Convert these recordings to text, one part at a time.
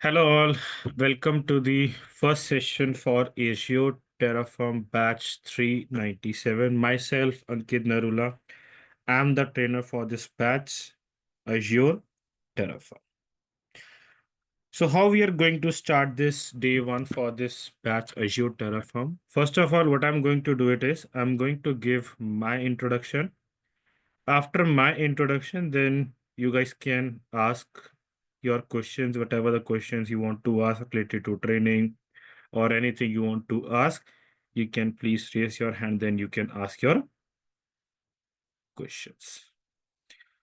Hello all, welcome to the first session for Azure Terraform batch 397. Myself, Ankit Narula, I'm the trainer for this batch, Azure Terraform. So how we are going to start this day one for this batch Azure Terraform? First of all, what I'm going to do it is I'm going to give my introduction. After my introduction, then you guys can ask your questions, whatever the questions you want to ask related to training or anything you want to ask, you can please raise your hand, then you can ask your questions.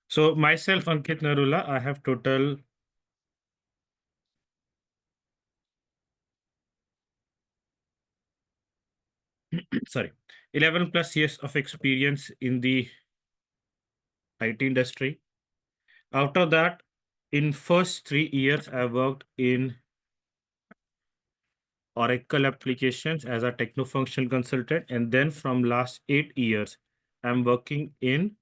So myself, Ankit Narula, I have total sorry 11 plus years of experience in the IT industry. Out of that, in first 3 years, I worked in Oracle applications as a techno-functional consultant, and then from last 8 years, I'm working in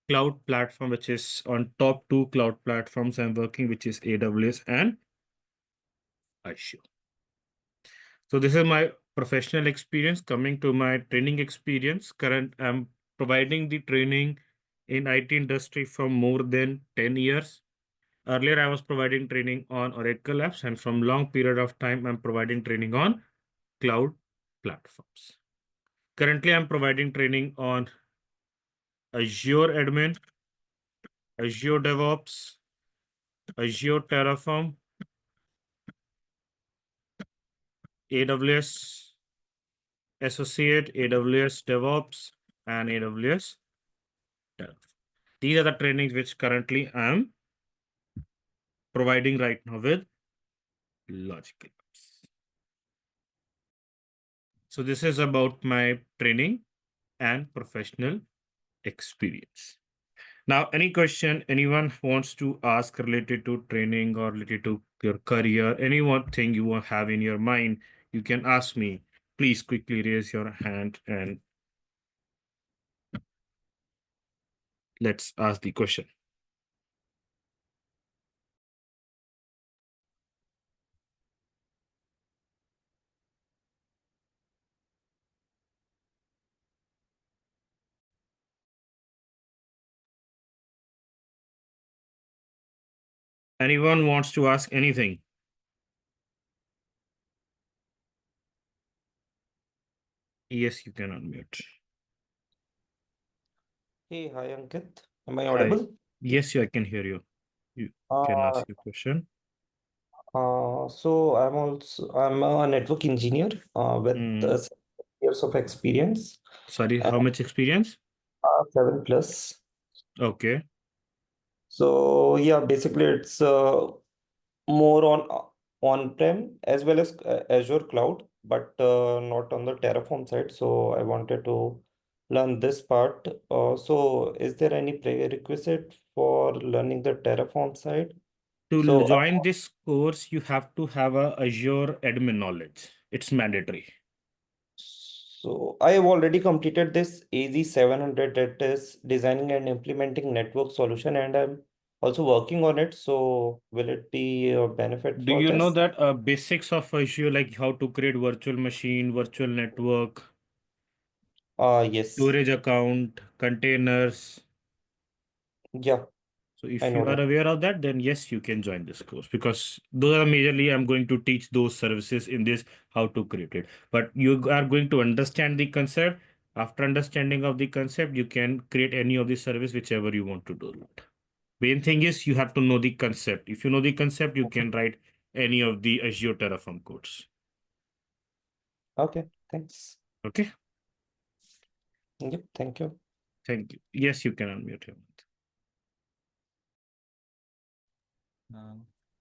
cloud platform, which is on top two cloud platforms I'm working, which is AWS and Azure. So this is my professional experience. Coming to my training experience, I'm providing the training in IT industry for more than 10 years. Earlier, I was providing training on Oracle apps, and from long period of time, I'm providing training on cloud platforms. Currently, I'm providing training on Azure Admin, Azure DevOps, Azure Terraform, AWS Associate, AWS DevOps, and AWS Terraform. These are the trainings which currently I am providing right now with Logical Apps. So this is about my training and professional experience. Now, any question anyone wants to ask related to training or related to your career, any one thing you have in your mind, you can ask me. Please quickly raise your hand and let's ask the question. Anyone wants to ask anything? Yes, you can unmute. Hey, hi Ankit. Am I Hi. audible? Yes, I can hear you. You can Uh, ask your question. so I'm a network engineer with Hmm. 7 years of experience, Sorry, and how much experience? 7 plus. Okay. So yeah, basically it's more on on-prem as well as Azure cloud, but not on the Terraform side. So I wanted to learn this part. So is there any prerequisite for learning the Terraform side? To So join this course, you have to have a Azure admin knowledge. It's mandatory. So I have already completed this AZ 700, that is designing and implementing network solution, and I'm also working on it. So will it be a benefit Do for you know this? that basics of Azure, like how to create virtual machine, virtual network, Yes. storage account, containers? Yeah, So I if know you are that. aware of that, then yes, you can join this course because those are majorly I'm going to teach those services in this how to create it. But you are going to understand the concept. After understanding of the concept, you can create any of the service whichever you want to do. Main thing is you have to know the concept. If you know the concept, you can write any of the Azure Terraform codes. Okay, thanks. Okay. Yep, thank you. Thank you. Yes, you can unmute him. Uh,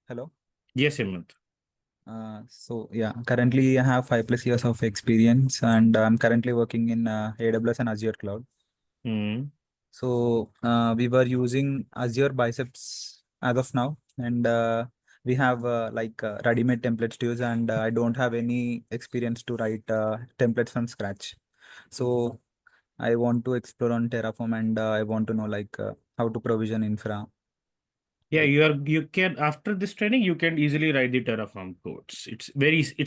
Hello. Yes, Hemant. So yeah, currently I have 5 plus years of experience, and I'm currently working in AWS and Azure cloud. Hmm. So we were using Azure Biceps as of now, and we have ready-made templates to use, and I don't have any experience to write templates from scratch. So I want to explore on Terraform, and I want to know how to provision infra. Yeah, you can, after this training, you can easily write the Terraform codes. It's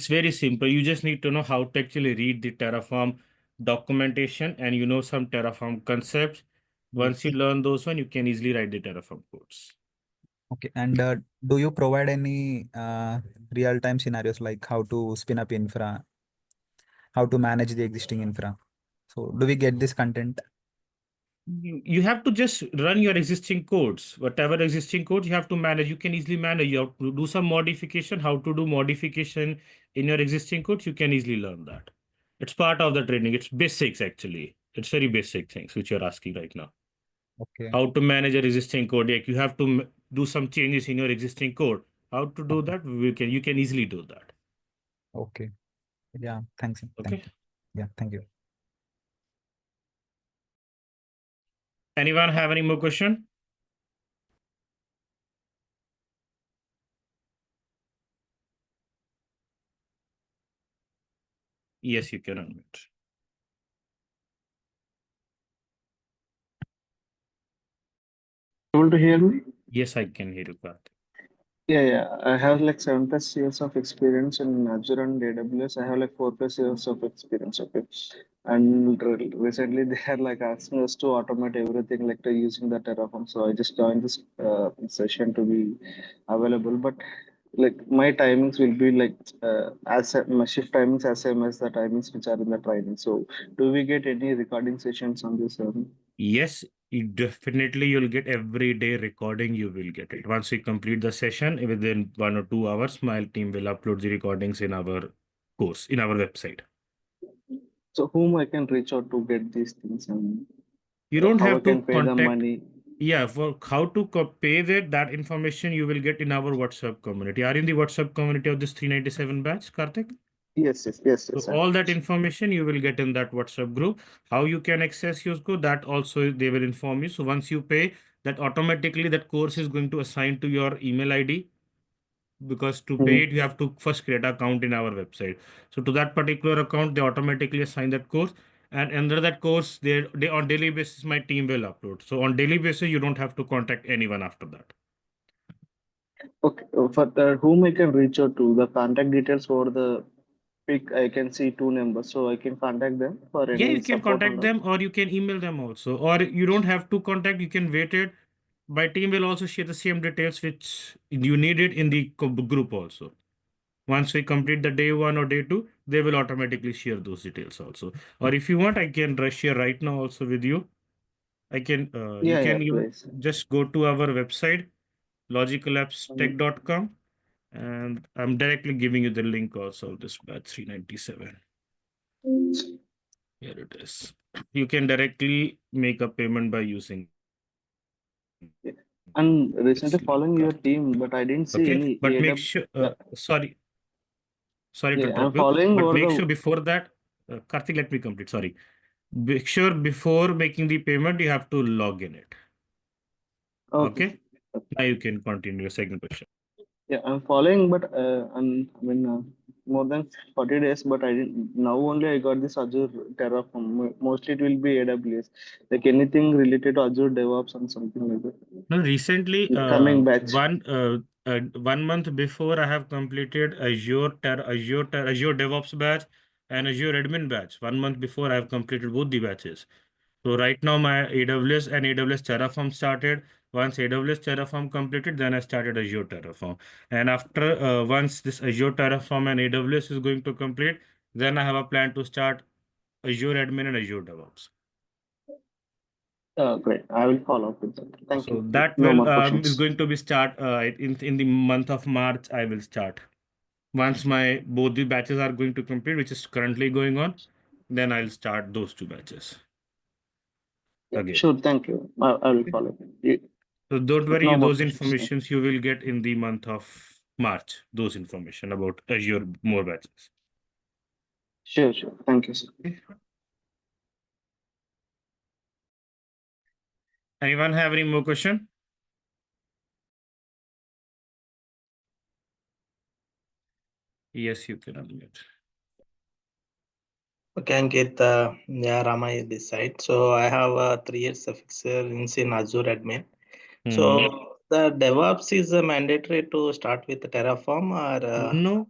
very simple. You just need to know how to actually read the Terraform documentation, and you know some Terraform concepts. Once you learn those one, you can easily write the Terraform codes. Okay. And do you provide any real-time scenarios like how to spin up infra, how to manage the existing infra? So do we get this content? You have to just run your existing codes. Whatever existing codes you have to manage, you can easily manage. You have to do some modification. How to do modification in your existing codes, you can easily learn that. It's part of the training. It's basics actually. It's very basic things which you're asking right now. Okay. How to manage your existing code. Like you have to do some changes in your existing code. How to do Okay. that? You can easily do that. Okay. Yeah. Thanks. Okay. Yeah. Thank you. Anyone have any more question? Yes, you can unmute. Able to hear me? Yes, I can hear you, Karthik. Yeah. I have like 7+ years of experience in Azure and AWS. I have like 4+ years of experience. Okay. And recently they are like asking us to automate everything like using the Terraform. So I just joined this session to be available. But like my timings will be like my shift timings as same as the timings which are in the training. So do we get any recording sessions on this? Yes, you'll get every day recording. You will get it. Once we complete the session, within 1 or 2 hours, my team will upload the recordings in our course, in our website. So whom I can reach out to get these things and You don't how I have to can pay the contact. money? Yeah, for how to pay that information you will get in our WhatsApp community. Are you in the WhatsApp community of this 397 batch, Karthik? So Yes. all that information you will get in that WhatsApp group. How you can access your code, that also they will inform you. So once you pay, that automatically that course is going to assign to your email ID, because to pay it, Mhm. you have to first create an account in our website. So to that particular account, they automatically assign that course. And under that course, they on daily basis, my team will upload. So on daily basis, you don't have to contact anyone after that. Okay, for whom I can reach out to, the contact details for the pick, I can see two numbers, so I can contact them for Yeah, any you can support contact on that. them or you can email them also. Or you don't have to contact, you can wait it. My team will also share the same details which you needed in the group also. Once we complete the day 1 or day 2, they will automatically share those details also. Or if you want, I can share right now also with you. I can, you Yeah, can even please. just go to our website, Um, logicallabstech.com, and I'm directly giving you the link also of this batch 397. Here it is. You can directly make a payment by using yeah. And this recently link, following your Karthik. team, but I didn't see Okay, any but make AW. sure, Yeah, sorry to yeah, I'm interrupt you, following but over make the. sure before that, Karthik, let me complete. Sorry. Make sure before making the payment, you have to log in it. Okay. Okay. Now you can continue your second question. Yeah, I'm following, but I mean, more than 40 days, but I didn't. Now only I got this Azure Terraform. Mostly it will be AWS. Like anything related to Azure DevOps and something like that. No, recently, The coming batch. 1 month before, I have completed Azure DevOps batch and Azure Admin batch. 1 month before, I have completed both the batches. So right now, my AWS and AWS Terraform started. Once AWS Terraform completed, then I started Azure Terraform. And after once this Azure Terraform and AWS is going to complete, then I have a plan to start Azure Admin and Azure DevOps. Great. I will follow up with that. Thank So you. that No will more is questions. going to be start in the month of March. I will start once my both the batches are going to complete, which is currently going on. Then I'll start those two batches Yeah, again. sure. Thank you. I will follow. So don't worry, No more those questions. informations you will get in the month of March. Those information about Azure more batches. Sure. Thank you, sir. Okay. Anyone have any more question? Yes, you can unmute. Okay, Ankit, yeah, Rama this side. So I have 3 years of experience in Azure admin. So Hmm. The DevOps is mandatory to start with Terraform or No,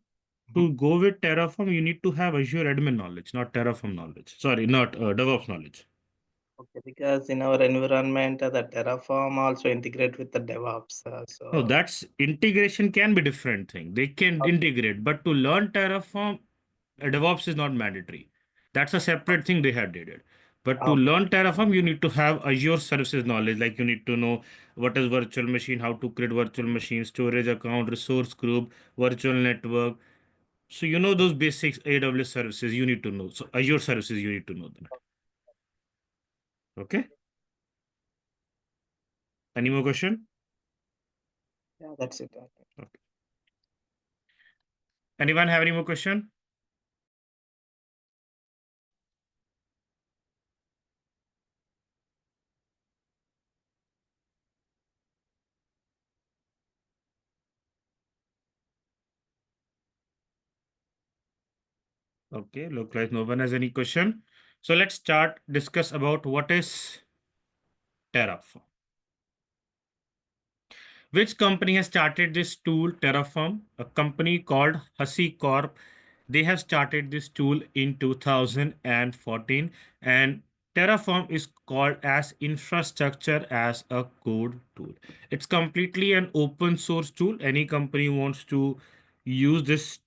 to go with Terraform, you need to have Azure admin knowledge, not Terraform knowledge. Sorry, not DevOps knowledge. okay, because in our environment, the Terraform also integrate with the DevOps. No, So that's integration can be different thing. They can integrate, but to learn Terraform, DevOps is not mandatory. That's a separate thing they had did it. But to learn Terraform, you need to have Azure services knowledge. Like you need to know what is virtual machine, how to create virtual machine, storage account, resource group, virtual network. So you know those basics AWS services you need to know. So Azure services you need to know that. Okay. Any more question? yeah, that's it. Okay. Anyone have any more question? Okay, look like no one has any question. So let's start discuss about what is Terraform. Which company has started this tool, Terraform? A company called HashiCorp. They have started this tool in 2014, and Terraform is called as infrastructure as a code tool. It's completely an open source tool. Any company wants to use this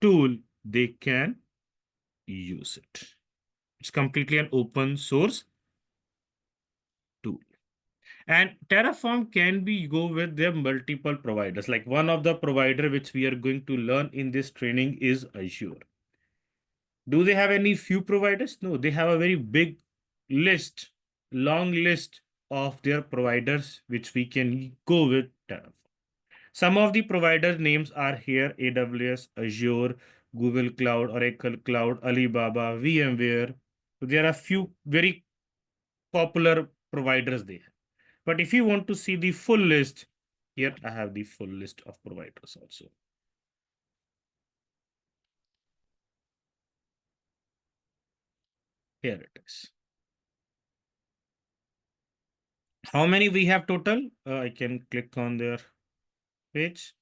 tool, they can use it. It's completely an open source tool. And Terraform can be go with their multiple providers. Like one of the provider which we are going to learn in this training is Azure. Do they have any few providers? No, they have a very big list, long list of their providers which we can go with Terraform. Some of the provider names are here: AWS, Azure, Google Cloud, Oracle Cloud, Alibaba, VMware. So there are few very popular providers there. But if you want to see the full list, here I have the full list of providers also. Here it is. How many we have total? I can click on their page.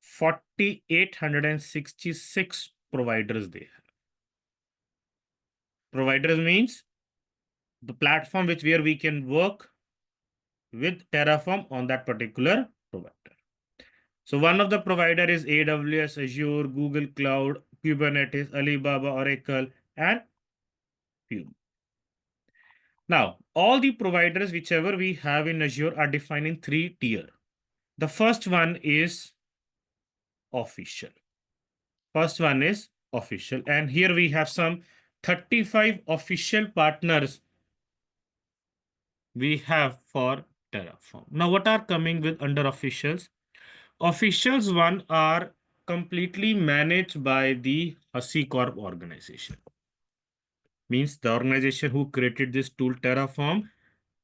4,866 providers they have. Providers means the platform which where we can work with Terraform on that particular provider. So one of the provider is AWS, Azure, Google Cloud, Kubernetes, Alibaba, Oracle, and few. Now, all the providers, whichever we have in Azure, are defined in three tier. The first one is official. First one is official. And here we have some 35 official partners we have for Terraform. Now, what are coming with under officials? Officials one are completely managed by the HashiCorp organization. Means the organization who created this tool Terraform,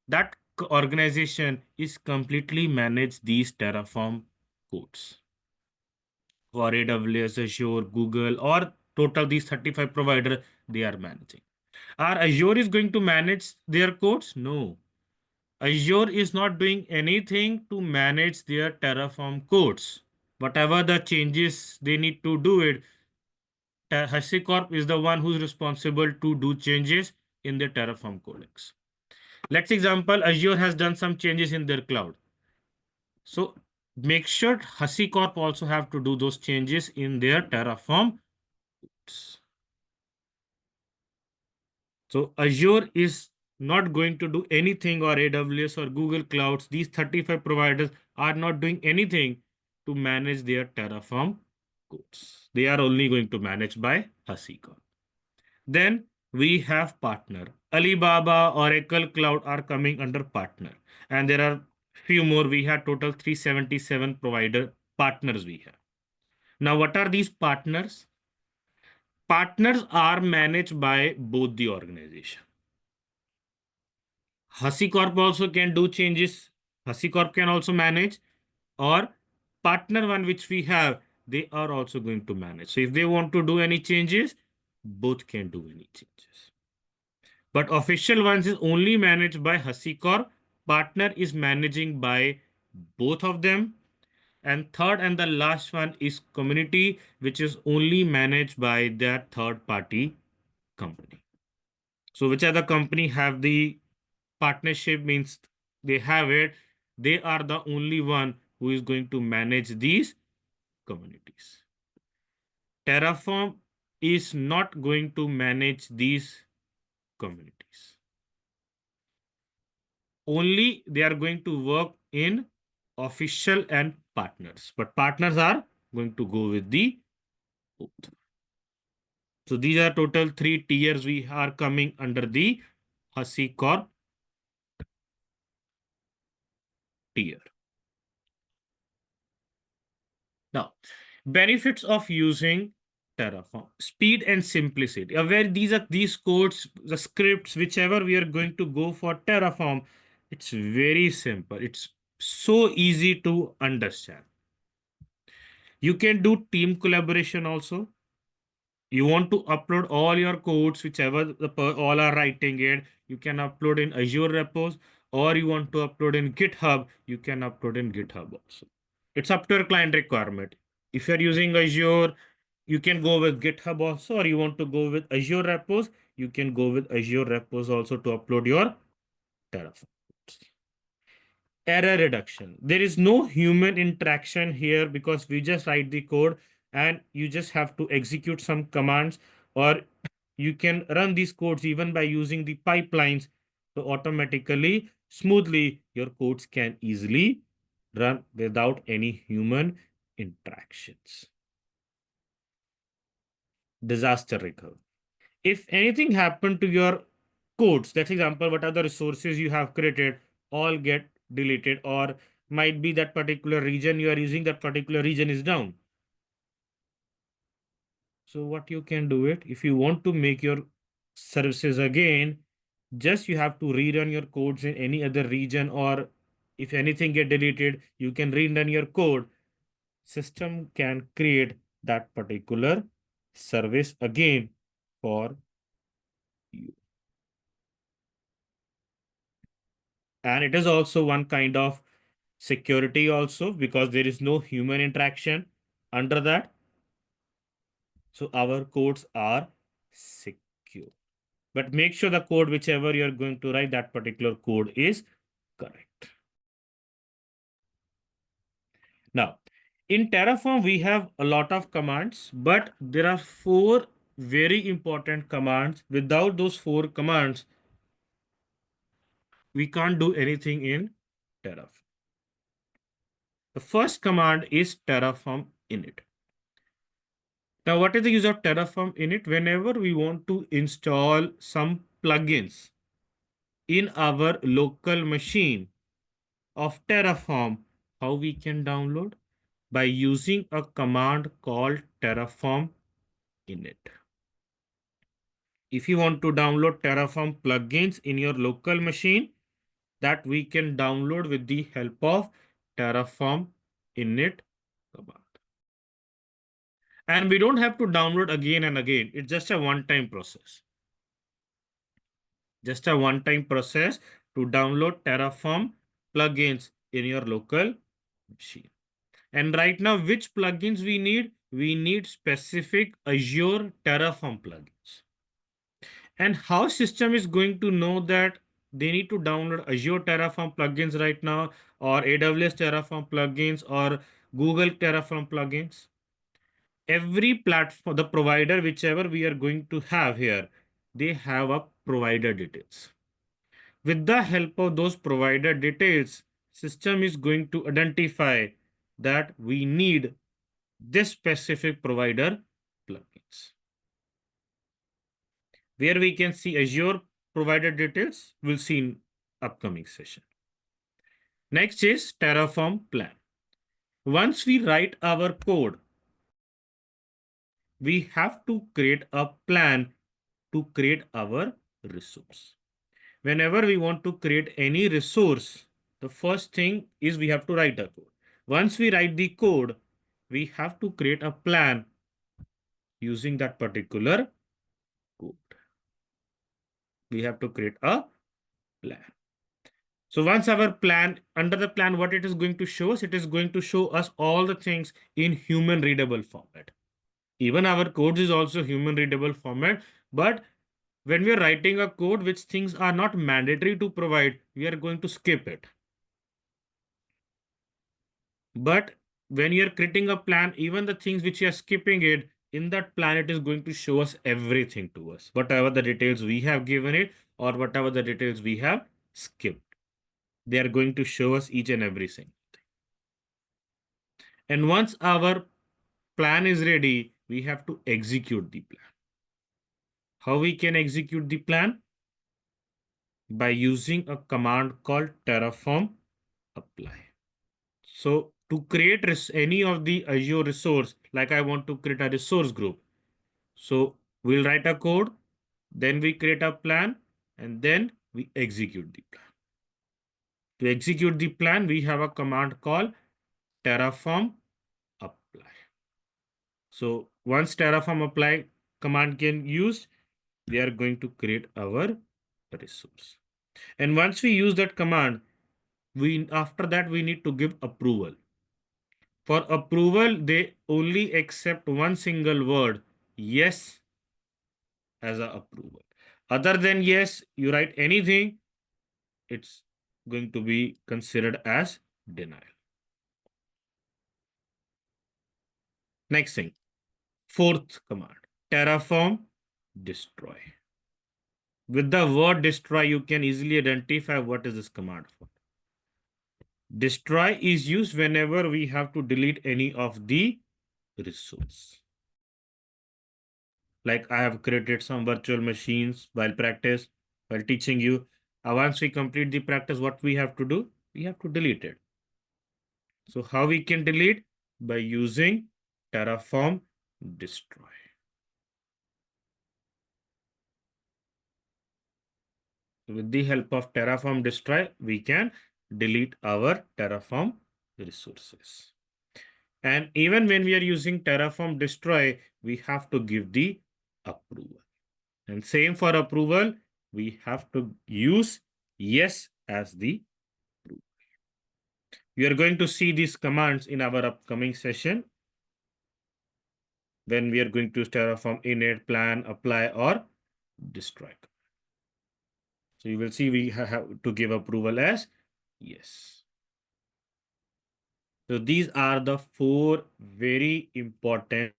that organization is completely manage these Terraform codes for AWS, Azure, Google, or total these 35 provider they are managing. Are Azure is going to manage their codes? No. Azure is not doing anything to manage their Terraform codes. Whatever the changes they need to do it, HashiCorp is the one who's responsible to do changes in the Terraform codecs. Let's example, Azure has done some changes in their cloud. So make sure HashiCorp also have to do those changes in their Terraform. So Azure is not going to do anything, or AWS or Google Clouds. These 35 providers are not doing anything to manage their Terraform codes. They are only going to manage by HashiCorp. Then we have partner. Alibaba, Oracle Cloud are coming under partner. And there are few more. We have total 377 provider partners we have. Now, what are these partners? Partners are managed by both the organization. HashiCorp also can do changes. HashiCorp can also manage, or partner one which we have, they are also going to manage. So if they want to do any changes, both can do any changes. But official ones is only managed by HashiCorp. Partner is managing by both of them. And third and the last one is community, which is only managed by that third party company. So which other company have the partnership, means they have it, they are the only one who is going to manage these communities. Terraform is not going to manage these communities. Only they are going to work in official and partners, but partners are going to go with the oath. So these are total 3 tiers we are coming under the HashiCorp tier. Now, benefits of using Terraform: speed and simplicity. Where these codes, the scripts, whichever we are going to go for Terraform, it's very simple. It's so easy to understand. You can do team collaboration also. You want to upload all your codes, whichever all are writing it, you can upload in Azure repos, or you want to upload in GitHub, you can upload in GitHub also. It's up to your client requirement. If you're using Azure, you can go with GitHub also, or you want to go with Azure repos, you can go with Azure repos also to upload your Terraform. Error reduction. There is no human interaction here because we just write the code and you just have to execute some commands, or you can run these codes even by using the pipelines. So automatically, smoothly, your codes can easily run without any human interactions. Disaster recovery. If anything happened to your codes, that's example, what are the resources you have created, all get deleted, or might be that particular region you are using, that particular region is down. So what you can do it, if you want to make your services again, just you have to rerun your codes in any other region, or if anything get deleted, you can rerun your code. System can create that particular service again for you. And it is also one kind of security also, because there is no human interaction under that. So our codes are secure. But make sure the code, whichever you're going to write, that particular code is correct. Now, in Terraform, we have a lot of commands, but there are 4 very important commands. Without those 4 commands, we can't do anything in Terraform. The first command is Terraform init. Now, what is the use of Terraform init? Whenever we want to install some plugins in our local machine of Terraform, how we can download? By using a command called Terraform init. If you want to download Terraform plugins in your local machine, that we can download with the help of Terraform init command. And we don't have to download again and again. It's just a one-time process. Just a one-time process to download Terraform plugins in your local machine. And right now, which plugins we need? We need specific Azure Terraform plugins. And how system is going to know that they need to download Azure Terraform plugins right now, or AWS Terraform plugins, or Google Terraform plugins? Every platform, the provider, whichever we are going to have here, they have a provider details. With the help of those provider details, system is going to identify that we need this specific provider plugins. Where we can see Azure provider details, we'll see in upcoming session. Next is Terraform plan. Once we write our code, we have to create a plan to create our resource. Whenever we want to create any resource, the first thing is we have to write a code. Once we write the code, we have to create a plan using that particular code. We have to create a plan. So once our plan, under the plan, what it is going to show us, it is going to show us all the things in human readable format. Even our codes is also human readable format, but when we are writing a code which things are not mandatory to provide, we are going to skip it. But when you're creating a plan, even the things which you are skipping it, in that plan, it is going to show us everything to us, whatever the details we have given it or whatever the details we have skipped. They are going to show us each and every single thing. And once our plan is ready, we have to execute the plan. How we can execute the plan? By using a command called Terraform apply. So to create any of the Azure resource, like I want to create a resource group. So we'll write a code, then we create a plan, and then we execute the plan. To execute the plan, we have a command called Terraform apply. So once Terraform apply command can use, we are going to create our resource. And once we use that command, after that we need to give approval. For approval, they only accept one single word, yes, as a approval. Other than yes, you write anything, it's going to be considered as denial. Next thing, fourth command, Terraform destroy. With the word destroy, you can easily identify what is this command for. Destroy is used whenever we have to delete any of the resource. Like I have created some virtual machines while practice, while teaching you. Once we complete the practice, what we have to do? We have to delete it. So how we can delete? By using Terraform destroy. With the help of Terraform destroy, we can delete our Terraform resources. And even when we are using Terraform destroy, we have to give the approval. And same for approval, we have to use yes as the approval. We are going to see these commands in our upcoming session when we are going to Terraform init, plan, apply, or destroy. So you will see we have to give approval as yes. So these are the four very important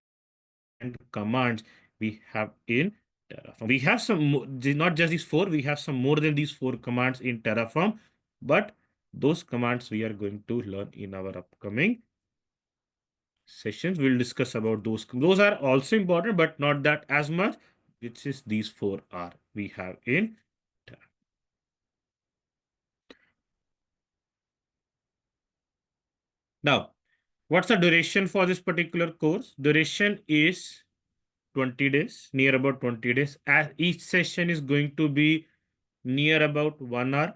commands we have in Terraform. We have some, not just these four, we have some more than these four commands in Terraform, but those commands we are going to learn in our upcoming sessions. We'll discuss about those. Those are also important, but not that as much, which is these four are we have in Terraform. Now, what's the duration for this particular course? Duration is 20 days, near about 20 days. As each session is going to be near about 1 hour.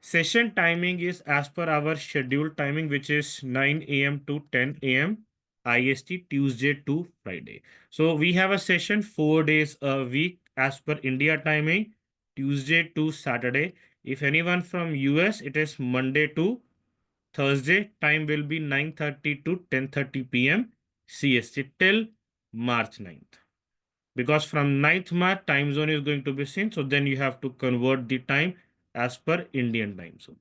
Session timing is as per our scheduled timing, which is 9 a.m. to 10 a.m. IST, Tuesday to Friday. So we have a session 4 days a week as per India timing, Tuesday to Saturday. If anyone from US, it is Monday to Thursday. Time will be 9:30 to 10:30 p.m. CST till March 9th. Because from 9th March, time zone is going to be seen. So then you have to convert the time as per Indian time zone.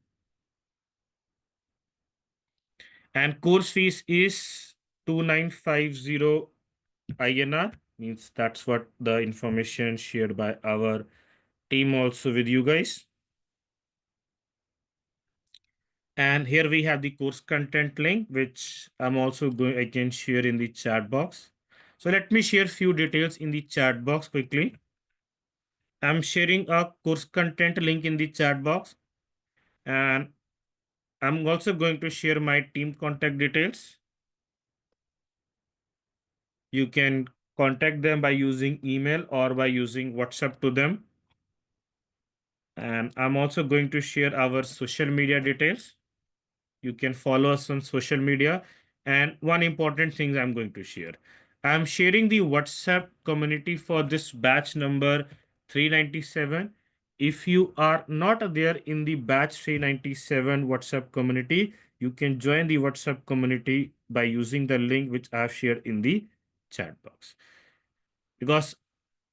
And course fees is 2950 INR, means that's what the information shared by our team also with you guys. And here we have the course content link, which I can share in the chat box. So let me share few details in the chat box quickly. I'm sharing a course content link in the chat box, and I'm also going to share my team contact details. You can contact them by using email or by using WhatsApp to them. And I'm also going to share our social media details. You can follow us on social media. And one important thing I'm going to share. I'm sharing the WhatsApp community for this batch number 397. if you are not there in the batch 397 WhatsApp community, you can join the WhatsApp community by using the link which I have shared in the chat box. Because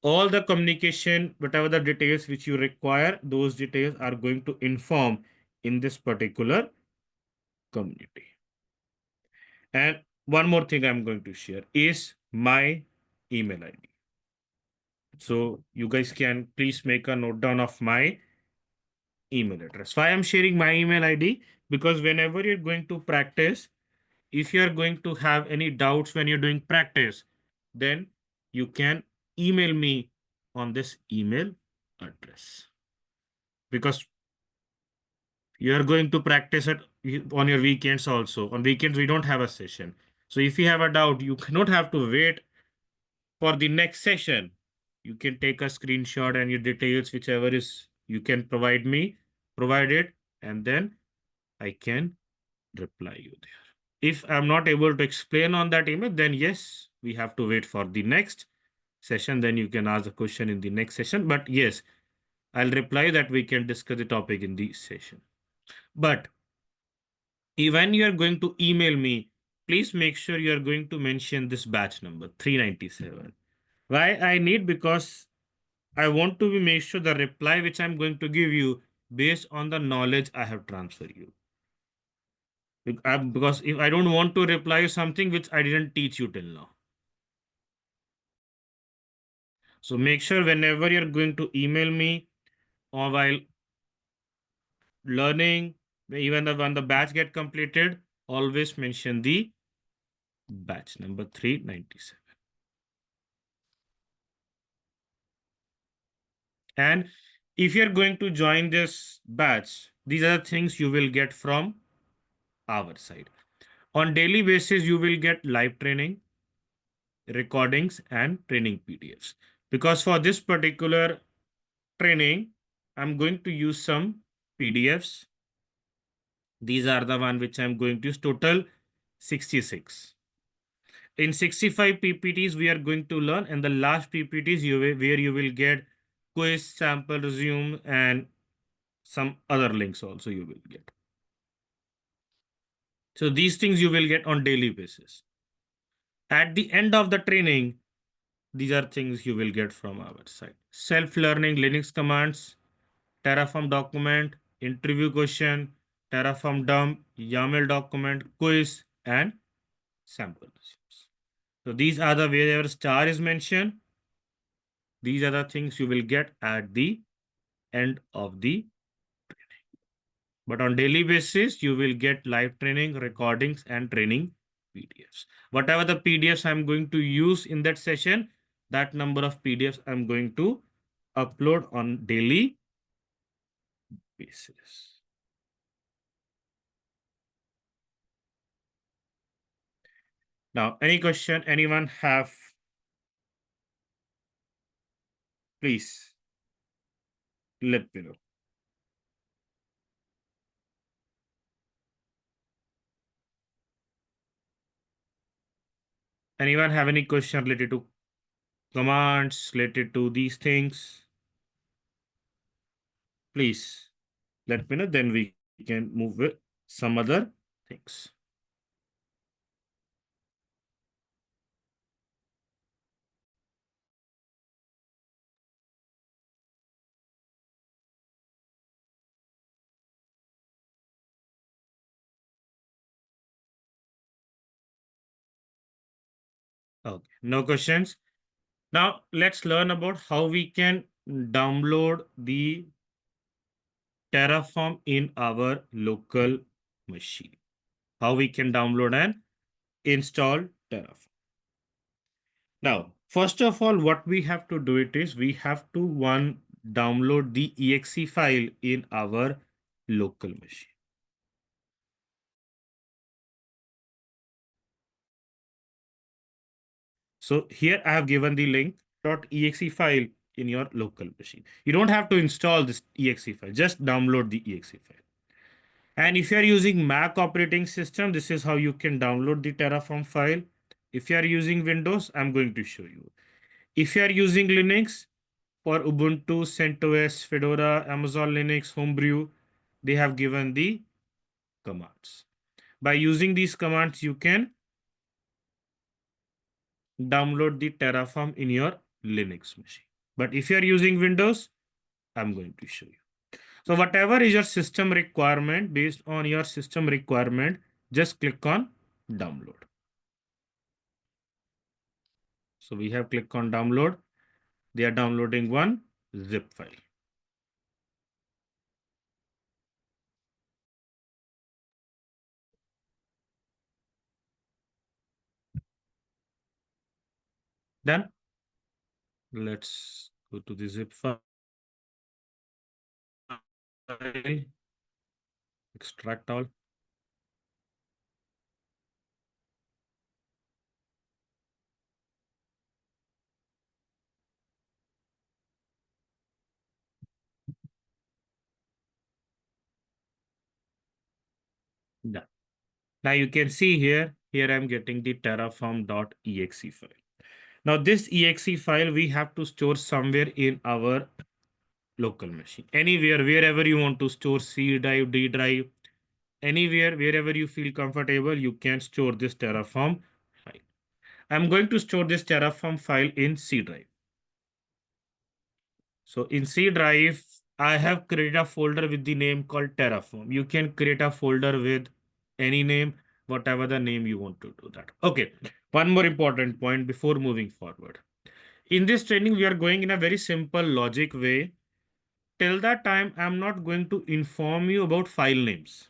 all the communication, whatever the details which you require, those details are going to inform in this particular community. And one more thing I'm going to share is my email ID. So you guys can please make a note down of my email address. Why I'm sharing my email ID? Because whenever you're going to practice, if you're going to have any doubts when you're doing practice, then you can email me on this email address. Because you are going to practice it on your weekends also. On weekends, we don't have a session. So if you have a doubt, you cannot have to wait for the next session. You can take a screenshot and your details, whichever is you can provide it, and then I can reply you there. If I'm not able to explain on that email, then yes, we have to wait for the next session. Then you can ask the question in the next session. But yes, I'll reply that we can discuss the topic in the session. But when you are going to email me, please make sure you are going to mention this batch number 397. Why I need? Because I want to be make sure the reply which I'm going to give you based on the knowledge I have transferred you. Because if I don't want to reply you something which I didn't teach you till now. So make sure whenever you're going to email me or while learning, even when the batch get completed, always mention the batch number 397. And if you're going to join this batch, these are the things you will get from our side. On daily basis, you will get live training, recordings, and training PDFs. Because for this particular training, I'm going to use some PDFs. These are the one which I'm going to use, total 66. In 65 PPTs, we are going to learn, and the last PPTs where you will get quiz, sample, resume, and some other links also you will get. So these things you will get on daily basis. At the end of the training, these are things you will get from our side. Self-learning Linux commands, Terraform document, interview question, Terraform dump, YAML document, quiz, and sample resumes. So these are the wherever star is mentioned. These are the things you will get at the end of the training. But on daily basis, you will get live training, recordings, and training PDFs. Whatever the PDFs I'm going to use in that session, that number of PDFs I'm going to upload on daily basis. Now, any question anyone have? Please let me know. Anyone have any question related to commands, related to these things? Please let me know, then we can move with some other things. Okay, no questions. Now let's learn about how we can download the Terraform in our local machine. How we can download and install Terraform. Now, first of all, what we have to do it is we have to download the exe file in our local machine. So here I have given the link .exe file in your local machine. You don't have to install this exe file, just download the exe file. And if you are using Mac operating system, this is how you can download the Terraform file. If you are using Windows, I'm going to show you. If you are using Linux, for Ubuntu, CentOS, Fedora, Amazon Linux, Homebrew, they have given the commands. By using these commands, you can download the Terraform in your Linux machine. But if you are using Windows, I'm going to show you. So whatever is your system requirement, based on your system requirement, just click on download. So we have clicked on download. They are downloading one zip file. Then let's go to the zip file, extract all. Done. Now you can see here I'm getting the terraform.exe file. Now this exe file we have to store somewhere in our local machine. Anywhere, wherever you want to store, C drive, D drive, anywhere, wherever you feel comfortable, you can store this Terraform file. I'm going to store this Terraform file in C drive. So in C drive, I have created a folder with the name called Terraform. You can create a folder with any name, whatever the name you want to do that. Okay, one more important point before moving forward. In this training, we are going in a very simple logic way. Till that time, I'm not going to inform you about file names.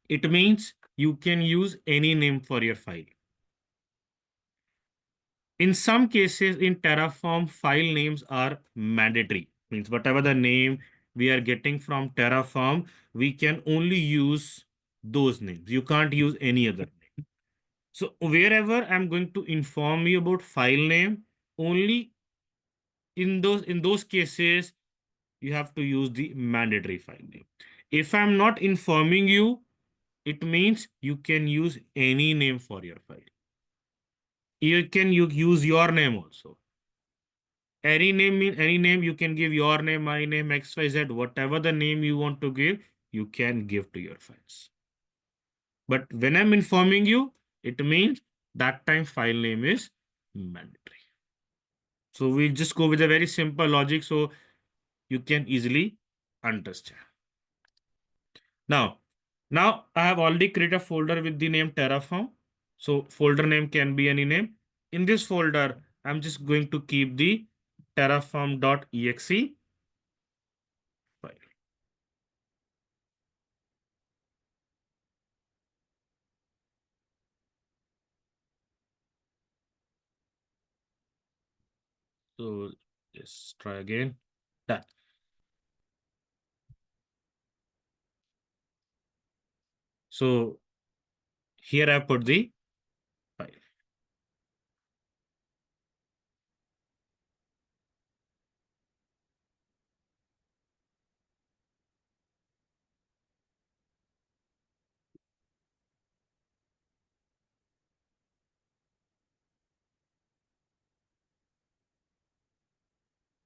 It means you can use any name for your file. In some cases, in Terraform, file names are mandatory. Means whatever the name we are getting from Terraform, we can only use those names. You can't use any other name. So wherever I'm going to inform you about file name, only in those cases, you have to use the mandatory file name. If I'm not informing you, it means you can use any name for your file. You use your name also. Any name mean any name. You can give your name, my name, XYZ, whatever the name you want to give, you can give to your files. But when I'm informing you, it means that time file name is mandatory. So we'll just go with a very simple logic so you can easily understand. Now I have already created a folder with the name Terraform. So folder name can be any name. In this folder, I'm just going to keep the terraform.exe file. So let's try again. Done. So here I put the file.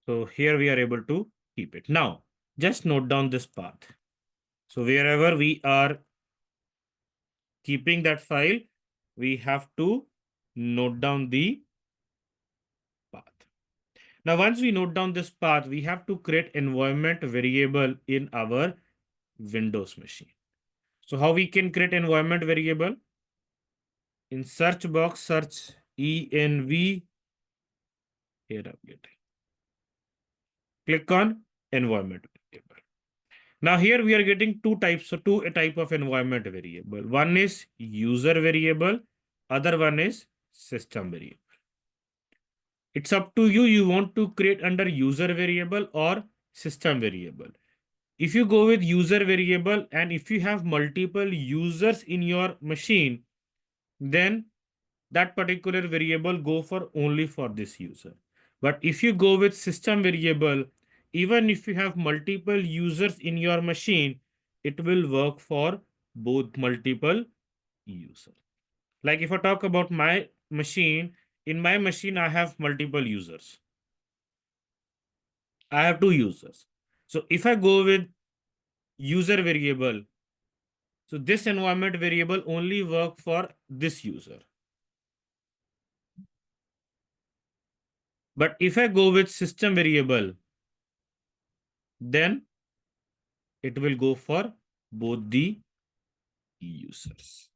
So here we are able to keep it. Now, just note down this path. So wherever we are keeping that file, we have to note down the path. Now, once we note down this path, we have to create environment variable in our Windows machine. So how we can create environment variable? In search box, search env. Here I'm getting. Click on environment variable. Now here we are getting two types, so two type of environment variable. One is user variable, other one is system variable. It's up to you. You want to create under user variable or system variable. If you go with user variable and if you have multiple users in your machine, then that particular variable go for only for this user. But if you go with system variable, even if you have multiple users in your machine, it will work for both multiple users. Like if I talk about my machine, in my machine I have multiple users. I have two users. So if I go with user variable, so this environment variable only work for this user. But if I go with system variable, then it will go for both the users.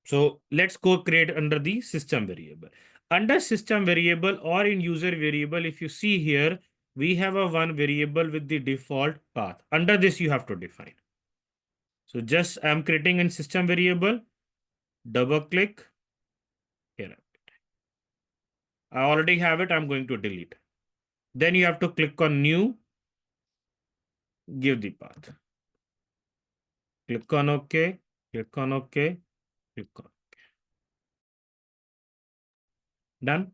So let's go create under the system variable. Under system variable or in user variable, if you see here, we have a one variable with the default path. Under this, you have to define. So just I'm creating in system variable, double click here. I already have it. I'm going to delete. Then you have to click on new, give the path. Click on OK, click on OK, click on done.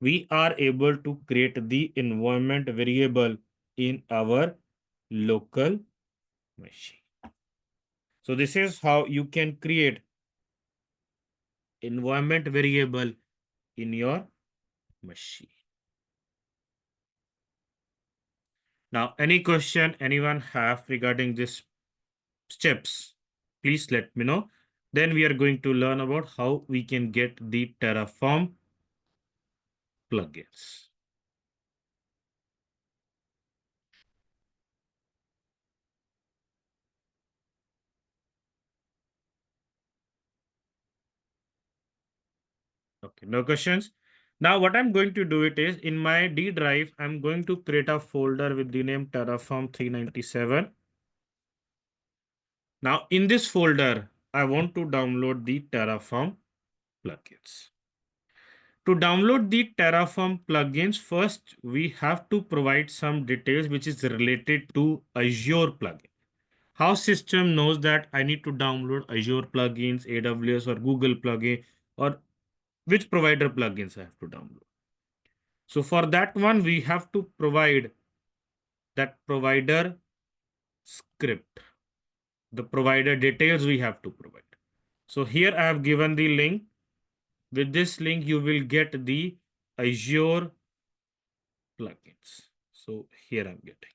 We are able to create the environment variable in our local machine. So this is how you can create environment variable in your machine. Now, any question anyone have regarding this steps, please let me know. Then we are going to learn about how we can get the Terraform plugins. Okay, no questions. Now what I'm going to do it is in my D drive, I'm going to create a folder with the name Terraform 397. Now in this folder, I want to download the Terraform plugins. To download the Terraform plugins, first we have to provide some details which is related to Azure plugin. How system knows that I need to download Azure plugins, AWS or Google plugin, or which provider plugins I have to download. So for that one, we have to provide that provider script. The provider details we have to provide. So here I have given the link. With this link, you will get the Azure plugins. So here I'm getting.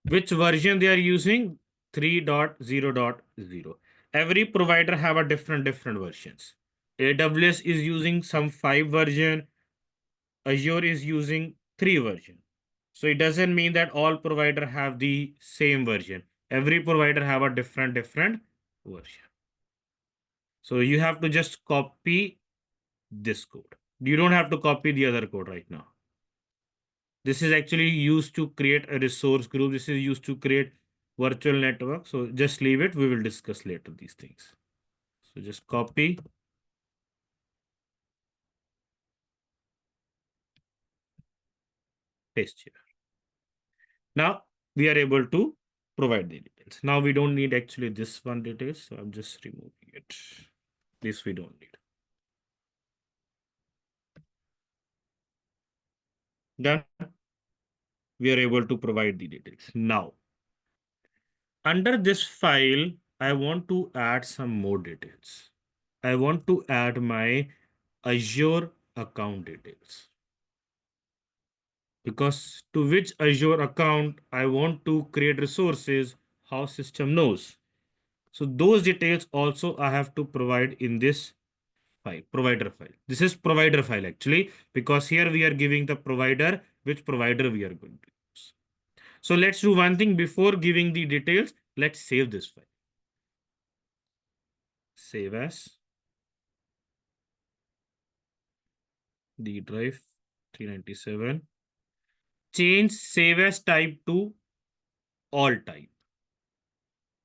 Which version they are using? 3.0.0. Every provider have a different versions. AWS is using some 5 version. Azure is using 3 version. So it doesn't mean that all provider have the same version. Every provider have a different version. So you have to just copy this code. You don't have to copy the other code right now. This is actually used to create a resource group. This is used to create virtual network. So just leave it. We will discuss later these things. So just copy. Paste here. Now we are able to provide the details. Now we don't need actually this one details. So I'm just removing it. This we don't need. Done. We are able to provide the details. Now, under this file, I want to add some more details. I want to add my Azure account details. Because to which Azure account I want to create resources, how system knows. So those details also I have to provide in this file, provider file. This is provider file actually, because here we are giving the provider, which provider we are going to use. So let's do one thing before giving the details. Let's save this file. Save as the drive 397. Change save as type to all type.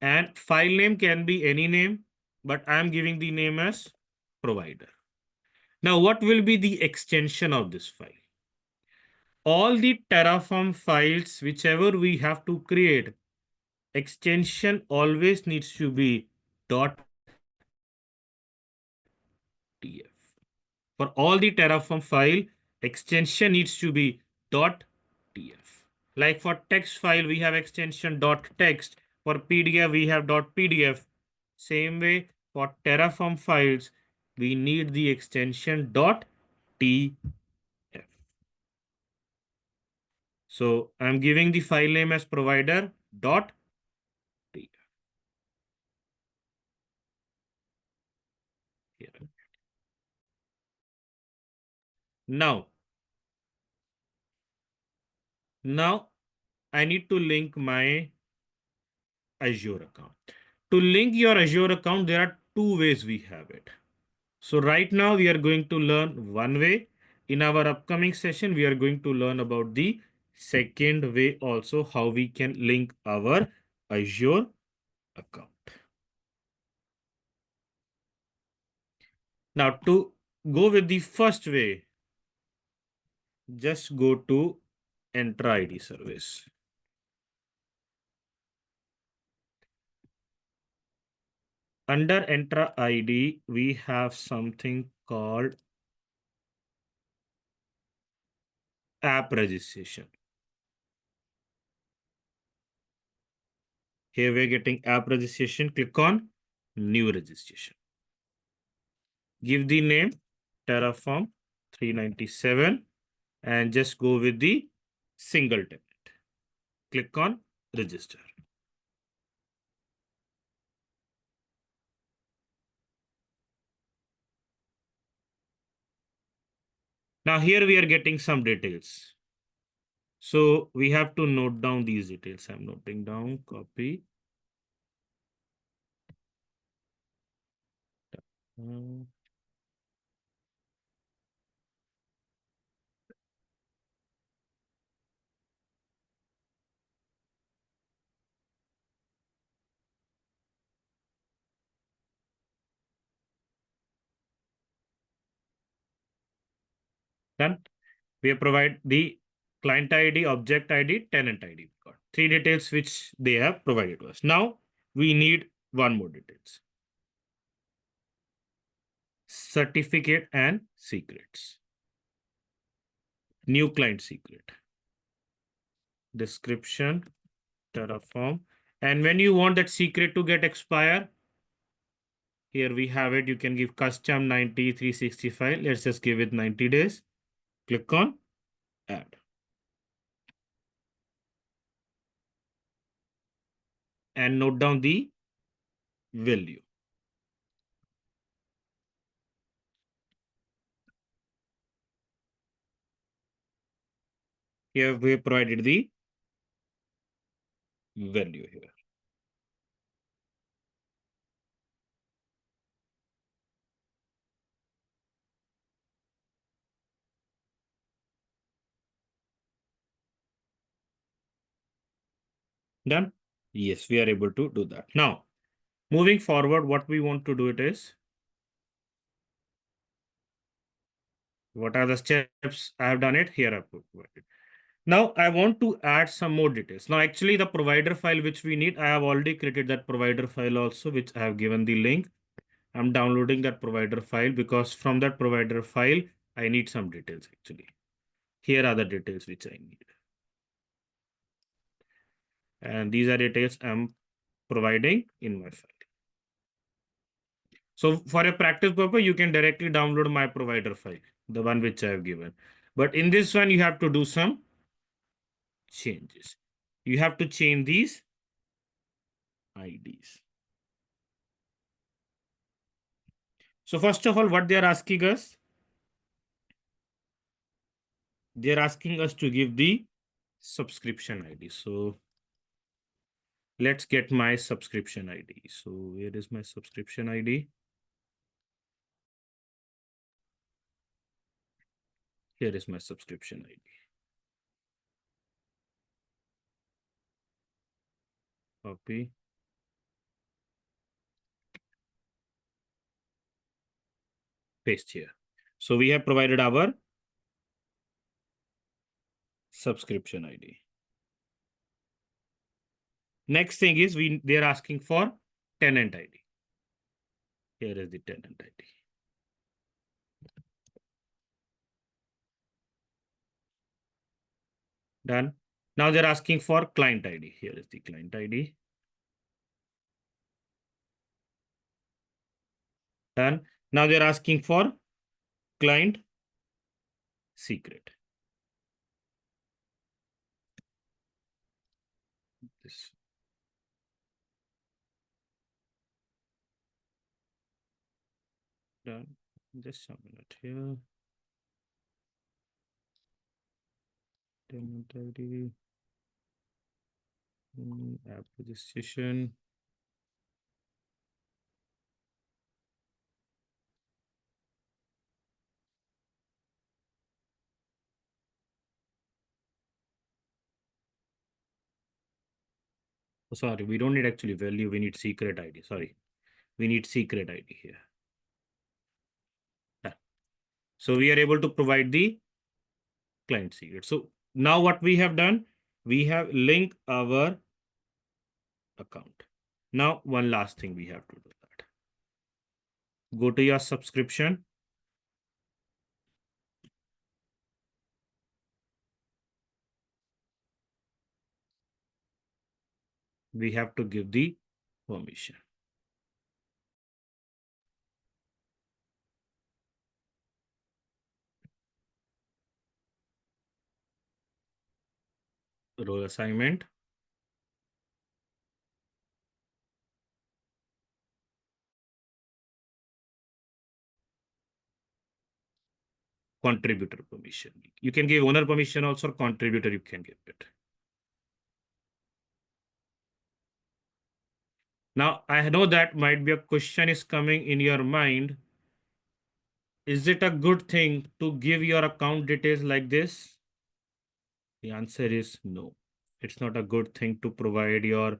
And file name can be any name, but I'm giving the name as provider. Now, what will be the extension of this file? All the Terraform files, whichever we have to create, extension always needs to be .tf. For all the Terraform file, extension needs to be .tf. Like for text file, we have extension .text. For PDF, we have .pdf. Same way for Terraform files, we need the extension .tf. So I'm giving the file name as provider .tf. Here. Now I need to link my Azure account. To link your Azure account, there are two ways we have it. So right now we are going to learn one way. In our upcoming session, we are going to learn about the second way also, how we can link our Azure account. Now to go with the first way, just go to Entra ID service. Under Entra ID, we have something called app registration. Here we're getting app registration. Click on new registration. Give the name Terraform 397 and just go with the single tenant. Click on register. Now here we are getting some details. So we have to note down these details. I'm noting down, copy. Done. We provide the client ID, object ID, tenant ID. Got three details which they have provided to us. Now we need one more details. Certificate and secrets. New client secret. Description, Terraform. And when you want that secret to get expire, here we have it. You can give custom 90, 365. Let's just give it 90 days. Click on add. And note down the value. Here we have provided the value here. Done? Yes, we are able to do that. Now, moving forward, what we want to do it is, what are the steps I have done it? Here I put it. Now I want to add some more details. Now actually the provider file which we need, I have already created that provider file also, which I have given the link. I'm downloading that provider file because from that provider file, I need some details actually. Here are the details which I need. And these are details I'm providing in my file. So for a practice purpose, you can directly download my provider file, the one which I have given. But in this one, you have to do some changes. You have to change these IDs. So first of all, what they are asking us, they are asking us to give the subscription ID. So let's get my subscription ID. So where is my subscription ID? Here is my subscription ID. Copy. Paste here. So we have provided our subscription ID. Next thing is they're asking for tenant ID. Here is the tenant ID. Done. Now they're asking for client ID. Here is the client ID. Done. Now they're asking for client secret. This. Done. Just a minute here. Tenant ID. App registration. Oh, sorry, we don't need actually value. We need secret ID. Sorry, we need secret ID here. Done. So we are able to provide the client secret. So now what we have done, we have linked our account. Now one last thing we have to do that. Go to your subscription. We have to give the permission. Role assignment. Contributor permission. You can give owner permission also, or contributor you can give it. Now, I know that might be a question is coming in your mind. Is it a good thing to give your account details like this? The answer is no. It's not a good thing to provide your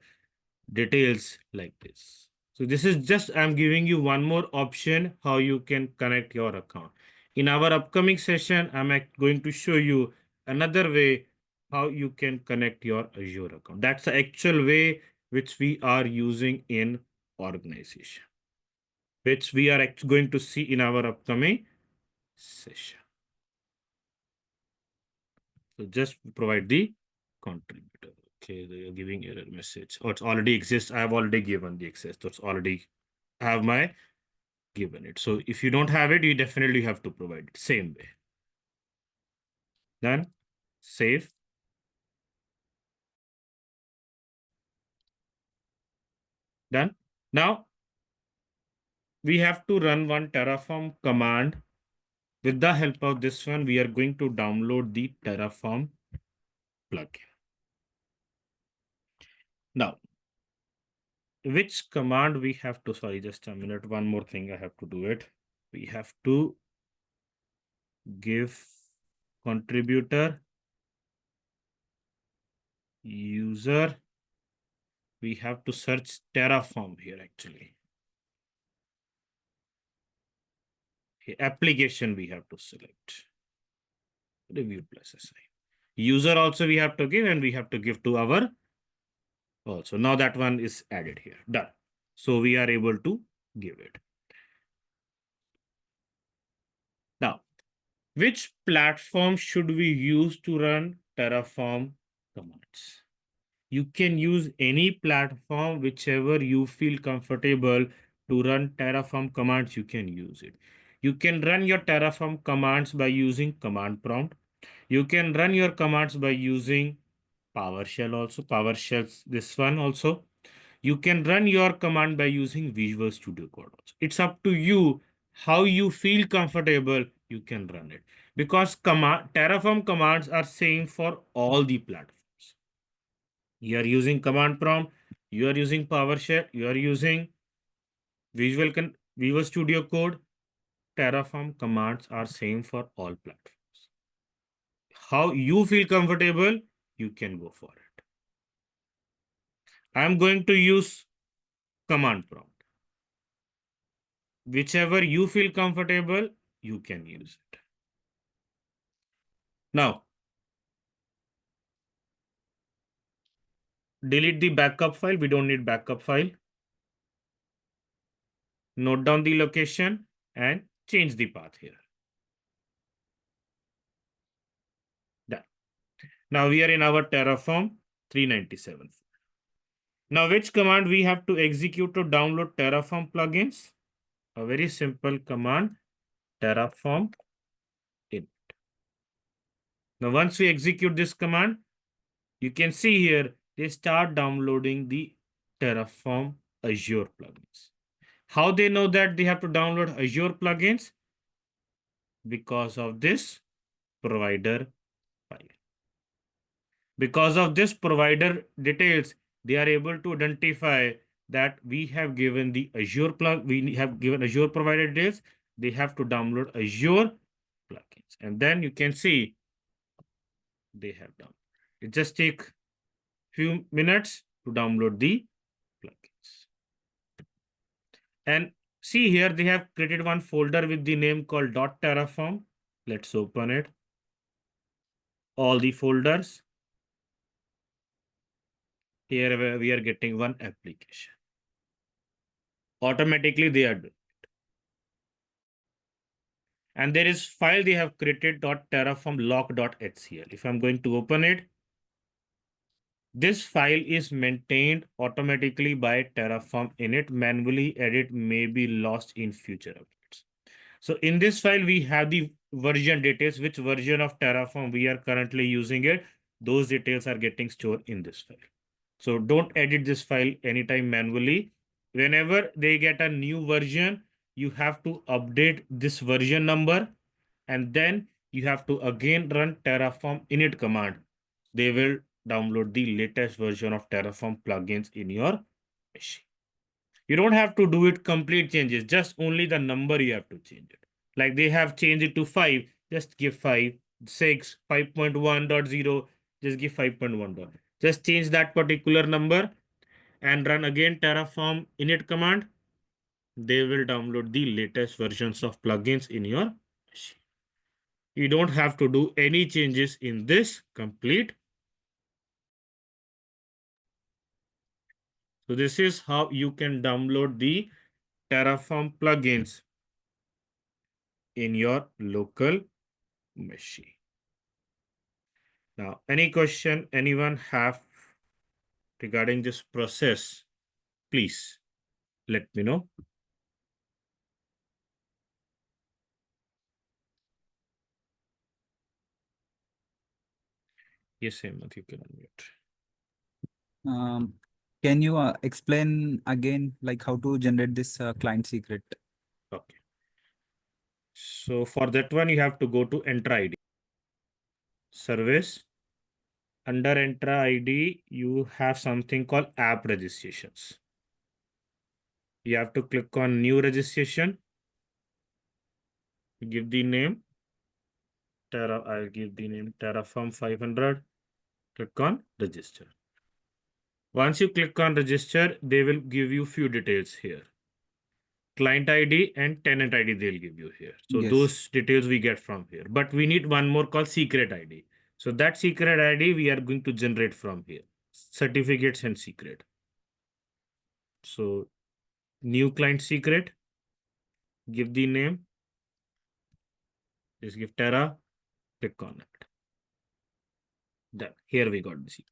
details like this. So this is just, I'm giving you one more option how you can connect your account. In our upcoming session, I'm going to show you another way how you can connect your Azure account. That's the actual way which we are using in organization, which we are going to see in our upcoming session. So just provide the contributor. Okay, they are giving error message. Oh, it already exists. I have already given the access. So it's already have my given it. So if you don't have it, you definitely have to provide it. Same way. Then save. Done. Now we have to run one Terraform command. With the help of this one, we are going to download the Terraform plugin. Now, which command we have to, sorry, just a minute. One more thing I have to do it. We have to give contributor user. We have to search Terraform here actually. Okay, application we have to select. Review plus SI. User also we have to give, and we have to give to our also. Now that one is added here. Done. So we are able to give it. Now, which platform should we use to run Terraform commands? You can use any platform, whichever you feel comfortable to run Terraform commands, you can use it. You can run your Terraform commands by using command prompt. You can run your commands by using PowerShell also. PowerShell, this one also. You can run your command by using Visual Studio Code also. It's up to you how you feel comfortable, you can run it. Because Terraform commands are same for all the platforms. You are using command prompt, you are using PowerShell, you are using Visual Studio Code. Terraform commands are same for all platforms. How you feel comfortable, you can go for it. I'm going to use command prompt. Whichever you feel comfortable, you can use it. Now, delete the backup file. We don't need backup file. Note down the location and change the path here. Done. Now we are in our Terraform 397. Now, which command we have to execute to download Terraform plugins? A very simple command, Terraform init. Now, once we execute this command, you can see here, they start downloading the Terraform Azure plugins. How they know that they have to download Azure plugins? Because of this provider file. Because of this provider details, they are able to identify that we have given the Azure we have given Azure provider details. They have to download Azure plugins. And then you can see they have done. It just take few minutes to download the plugins. And see here, they have created one folder with the name called .terraform. Let's open it. All the folders. Here we are getting one application. Automatically they are doing. And there is file they have created .terraform lock.html. If I'm going to open it, this file is maintained automatically by Terraform init. Manually edit may be lost in future updates. So in this file, we have the version details, which version of Terraform we are currently using it. Those details are getting stored in this file. So don't edit this file anytime manually. Whenever they get a new version, you have to update this version number, and then you have to again run Terraform init command. They will download the latest version of Terraform plugins in your machine. You don't have to do it complete changes, just only the number you have to change it. Like they have changed it to 5, just give 5, 6, 5.1.0, just give 5.1. Just change that particular number and run again Terraform init command. They will download the latest versions of plugins in your machine. You don't have to do any changes in this complete. So this is how you can download the Terraform plugins in your local machine. Now, any question anyone have regarding this process, please let me know. Yes, Hemant, you can unmute. Can you explain again, like how to generate this client secret? Okay. So for that one, you have to go to Entra ID. Service. Under Entra ID, you have something called app registrations. You have to click on new registration. Give the name. I'll give the name Terraform 500. Click on register. Once you click on register, they will give you few details here. Client ID and tenant ID they'll give you here. So Yes. those details we get from here. But we need one more called secret ID. So that secret ID we are going to generate from here. Certificates and secret. So new client secret. Give the name. Just give Terra. Click on it. Then here we got the secret.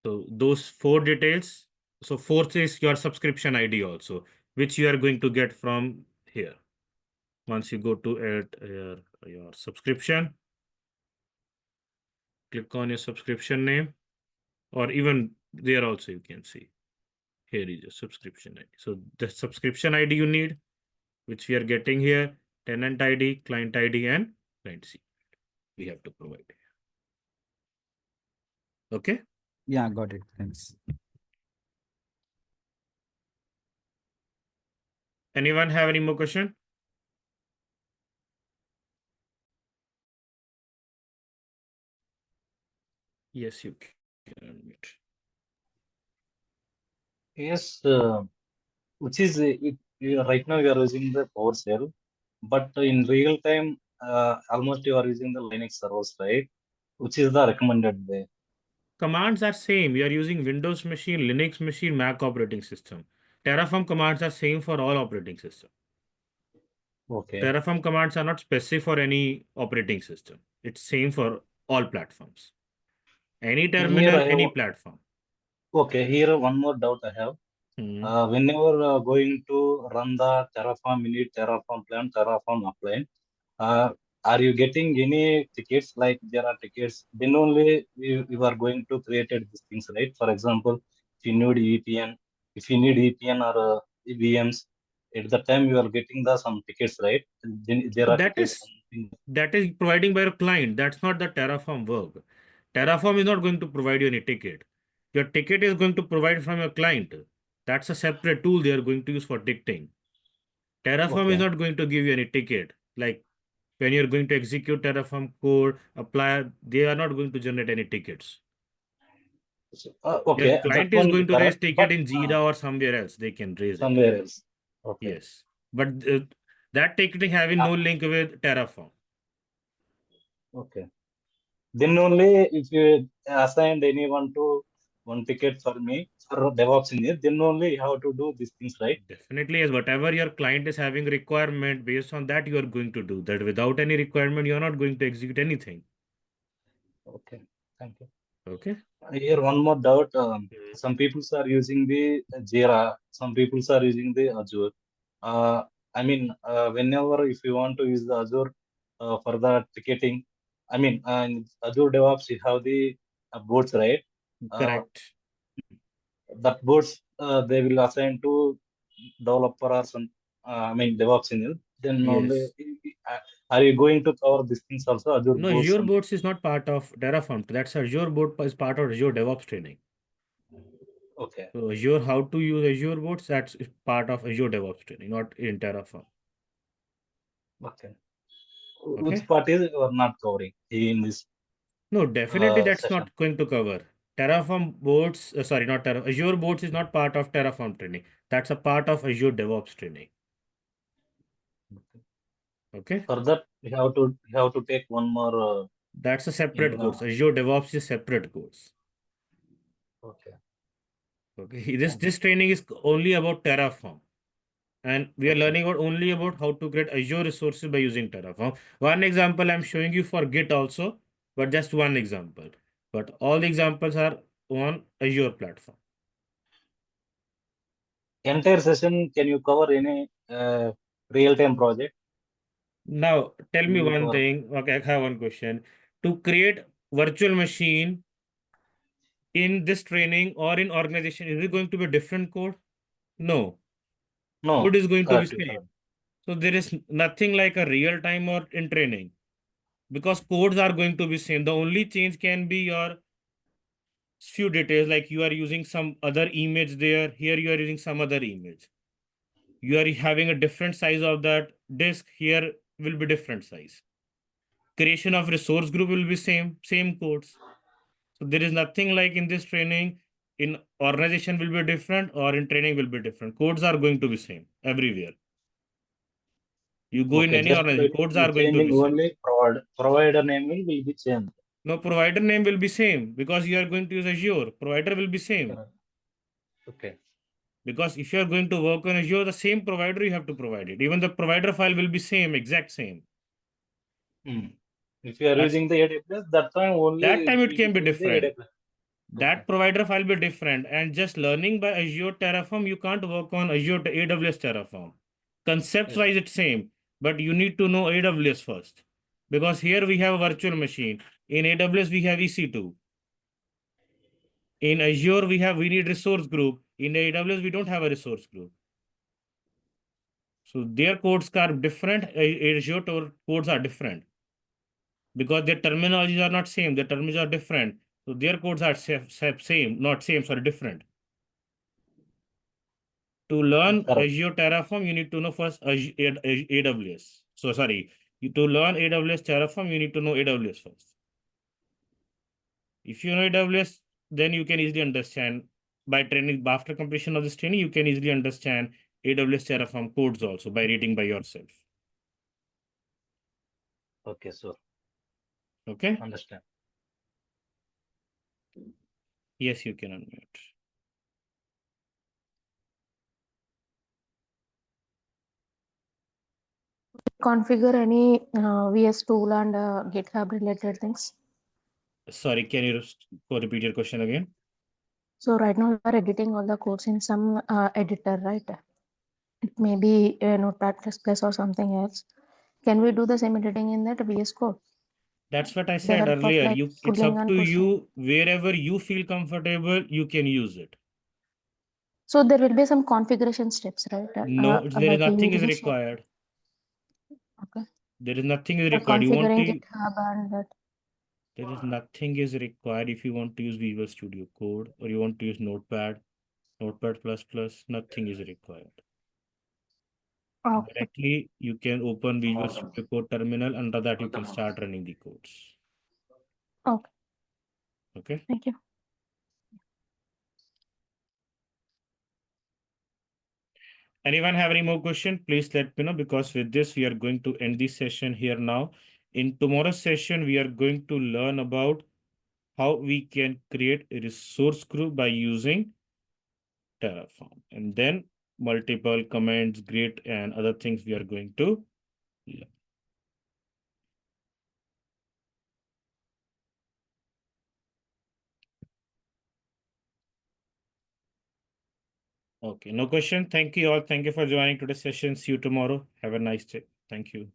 So those 4 details. So fourth is your subscription ID also, which you are going to get from here. Once you go to your subscription, click on your subscription name, or even there also you can see. Here is your subscription ID. So the subscription ID you need, which we are getting here, tenant ID, client ID, and client secret. We have to provide here. Okay. Yeah, got it. Thanks. Anyone have any more question? Yes, you can unmute. Yes, which is right now you are using the PowerShell, but in real time, almost you are using the Linux servers, right? Which is the recommended way. Commands are same. You are using Windows machine, Linux machine, Mac operating system. Terraform commands are same for all operating system. Okay. Terraform commands are not specific for any operating system. It's same for all platforms. Any terminal, any platform. Okay, here one more doubt I have. Whenever going to run the Terraform init, Terraform plan, Terraform apply, are you getting any tickets? Like there are tickets, then only you are going to create these things, right? For example, if you need VPN, if you need VPN or VMs, at the time you are getting the some tickets, right? Then there So are tickets. that is providing by your client. That's not the Terraform work. Terraform is not going to provide you any ticket. Your ticket is going to provide from your client. That's a separate tool they are going to use for ticketing. Terraform is Okay. not going to give you any ticket. Like when you're going to execute Terraform code, apply, they are not going to generate any tickets. So, Your okay, that client is one going to raise correct, ticket but in Jira or somewhere else. They can raise it. somewhere else. Okay. Yes. But that ticketing having no link with Terraform. Okay. Then only if you assigned anyone to one ticket for me for DevOps engineer, then only you have to do these things, right? Definitely, yes. Whatever your client is having requirement, based on that, you are going to do that. Without any requirement, you are not going to execute anything. Okay, thank you. Okay. Here, one more doubt. Some people are using the Jira, some people are using the Azure. I mean, whenever if you want to use the Azure for the ticketing, I mean, in Azure DevOps, you have the boards, right? Correct. That boards they will assign to developer or some, I mean, DevOps engineer. Then only, Yes. are you going to cover these things also, Azure No, boards? Azure Boards is not part of Terraform. That's Azure Board is part of Azure DevOps training. Okay. So Azure, how to use Azure Boards, that's part of Azure DevOps training, not in Terraform. Okay. Okay. Which part is you are not covering in this No, definitely that's session? not going to cover. Terraform boards, sorry, not Terraform. Azure boards is not part of Terraform training. That's a part of Azure DevOps training. Okay. For that, you have to take one more. That's a separate Exam. course. Azure DevOps is separate course. Okay. Okay. This training is only about Terraform. And we are Okay. learning only about how to create Azure resources by using Terraform. One example I'm showing you for Git also, but just one example. But all the examples are on Azure platform. Entire session, can you cover any real-time project? Now, tell me Will you one cover? thing. Okay, I have one question. To create virtual machine in this training or in organization, is it going to be different code? No. No. Code is going to be Correct. Correct. same. So there is nothing like a real time or in training because codes are going to be same. The only change can be your few details like you are using some other image there. Here you are using some other image. You are having a different size of that disk. Here will be different size. Creation of resource group will be same codes. So there is nothing like in this training, in organization will be different or in training will be different. Codes are going to be same everywhere. You go in Okay. any Just organization, codes are going to changing be same. only provider name will be changed. No, provider name will be same because you are going to use Azure. Provider will be same. Correct. Okay. Because if you are going to work on Azure, the same provider you have to provide it. Even the provider file will be same, exact same. If you are That's using the AWS, that time only that time it it will be can be changed the different. AWS. Okay. That provider file will be different. And just learning by Azure Terraform, you can't work on Azure AWS Terraform. Concepts Yes. wise, it's same, but you need to know AWS first. Because here we have a virtual machine. In AWS, we have EC2. In Azure, we need resource group. In AWS, we don't have a resource group. So their codes are different. Azure codes are different because their terminologies are not same. Their terminologies are different. So their codes are same, not same, sorry, different. To learn Correct. Azure Terraform, you need to know first AWS. So sorry, to learn AWS Terraform, you need to know AWS first. If you know AWS, then you can easily understand by training. After completion of this training, you can easily understand AWS Terraform codes also by reading by yourself. Okay, sir. Okay. Understand. Yes, you can unmute. Configure any VS tool and GitHub related things? Sorry, can you repeat your question again? So right now we are editing all the codes in some editor, right? It may be Notepad++ or something else. Can we do the same editing in that VS Code? That's what I The said help of earlier. like It's pulling up and to pushing. you. Wherever you feel comfortable, you can use it. So there will be some configuration steps, right? No, there is Like you nothing is initial. required. Okay. There is nothing is For required. You want configuring to. GitHub and that. There is nothing is required if you want to use Visual Studio Code or you want to use Notepad, Notepad++. Nothing is required. Okay. Directly, you can open Visual Studio Code terminal. Under that, you can start running the codes. Okay. Okay. Thank you. Anyone have any more question? Please let me know, because with this, we are going to end this session here now. In tomorrow's session, we are going to learn about how we can create a resource group by using Terraform, and then multiple comments, grid, and other things we are going to learn. Okay, no question. Thank you all. Thank you for joining today's session. See you tomorrow. Have a nice day. Thank you.